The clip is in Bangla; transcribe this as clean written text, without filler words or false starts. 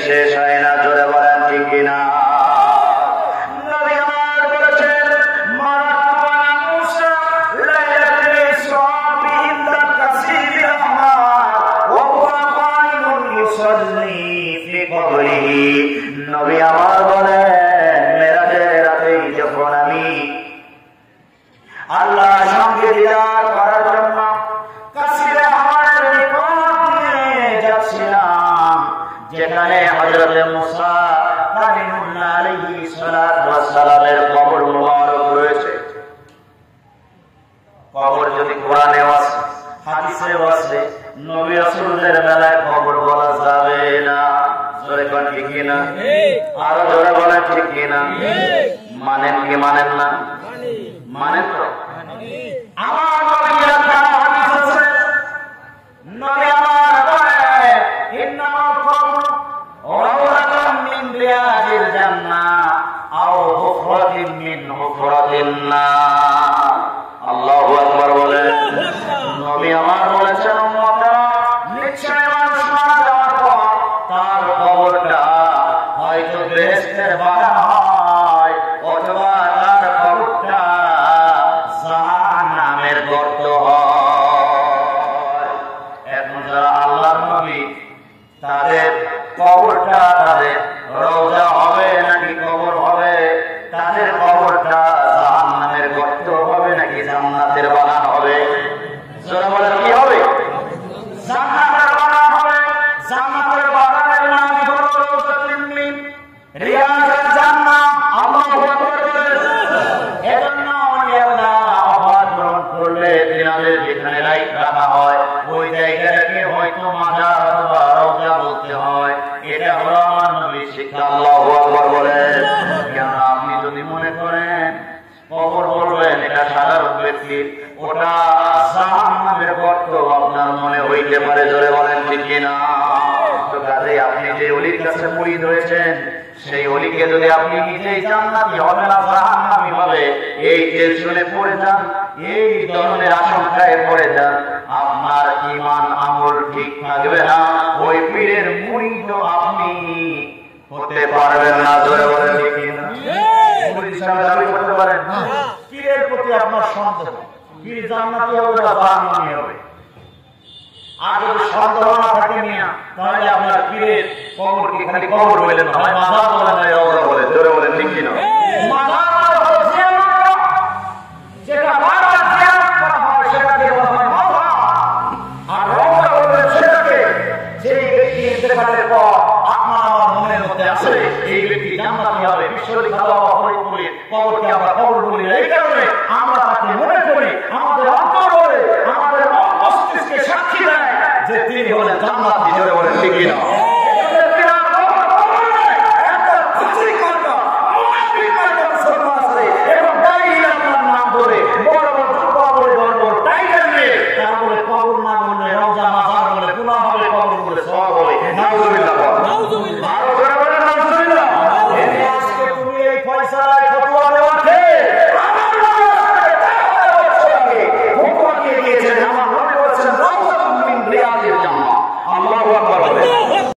শেষ হয় না, জোরে বলেন ঠিক কিনা? নবী আমার বলেন মেরাজের রাতে যখন আমি আল্লাহর সঙ্গে দিদার করার জন্য কাসিরে আমার নিকট নিয়ে যাচ্ছিলাম, যেখানে হযরত মুসা কালিমুল্লাহ আলাইহিস সালাতু ওয়াস সালামের কবর মুবারক রয়েছে। কবর যদি কোরআনে আছে, হাদিসে আছে, নবী রাসূলদের বেলায় কবর বলা যাবে না। জোরে কোন ঠিক কিনা? আরো জোরে বলেন ঠিক কিনা? মানেন কি মানেন না? মানেন তো? আমার নবীর একটা হাদিস আছে, নবী আমার বলেন ইন্নামাল কবর রাওদাতুন মিন রিয়াদিল জান্নাহ আও হুফরাতুন মিন হুফরাতিন নার। আল্লাহু আকবার বলেন। নবী আমার বলেছেন উম্মতরা, নিশ্চয় মানুষ মারা যাওয়ার পর তার কবরটা হয়তো বেহেশতের বাগান হয়, অথবা তার কবরটা জাহান্নামের গর্ত হয়। এখন যারা আল্লাহর নবী, তাদের কবরটা তাদের রওজা হবে নাকি কবর হবে? তাদের কবরটা জাহান্নামের গর্ত হবে নাকি জান্নাতের বাগান হবে? যারা বলেন কি হবে? জান্নাতের বাগান হবে। জান্নাতের বাগানের নাম হলো রাওজাতুন মিন রিয়াদিল জান্নাহ। আল্লাহু আকবার বলেন। এজন্য আল্লাহ আওয়াজ গ্রহণ করলে তিনাদের যেখানে লাইট রাখা হয় ওই জায়গাটাকে হয়তো মাজার অথবা রওজা বলতে হয়। এটা হলো আমার নবীর শিক্ষা। আল্লাহু আকবার বলেন। কেন আপনি যদি মনে করেন কবর বলবেন এটা সাধারণ ব্যক্তির, ওটা জাহান্নামের গর্ত আপনার মনে হইতে পারে। জোরে বলেন ঠিক কিনা? তো কাজে আপনি যে ওলির কাছে মুরিদ হয়েছেন, সেই ওলিকে যদি আপনি নিজেই জান্নাতি হবে না জাহান্নামী হবে, এই টেনশনে পড়ে যান, এই ধরনের আশঙ্কায় পড়ে যান, আপনার ঈমান আমল ঠিক থাকবে না, ওই পীরের মুরিদ আপনি হতে পারবেন না। জোরে বলেন ঠিক কিনা? মুরিদ হিসাবে দাবি করতে পারেন, পীরের প্রতি আপনার সন্দেহ, পীর জান্নাতি হবে না জাহান্নামী হবে। আর যদি সন্দেহ না থাকে মিয়া, তাহলে আপনার পীরের কবর কি খালি কবর বলেন, হয় মাজার বলেন না রওজা বলেন। জোরে বলেন ঠিক কিনা? মাজার হলো জিয়ারত, যেটা বারবার জিয়ারত করা হয় সেটাকে বলা হয় মাজার। আর রওজা হলো সেটাকে যেই ব্যক্তি ইন্তেকালের পর আপনার আমার মনের মধ্যে আছে এই ব্যক্তি জান্নাতি হবে, বিশ্বরি খাওয়া হয় বলে কবরকে আমরা কবর বলি। এই কারণে আমরা তাকে মনে করি, আমাদের অন্তর বলে, আমাদের মস্তিষ্কে সাক্ষী দেয় যে তিনি হলেন জান্নাতি। জোরে বলেন ঠিক কিনা? কবর না বললে রওজা, মাজার বলে, পুনা বলে, কবর বলে, সওয়াব বলে, নাউজুবিল্লাহ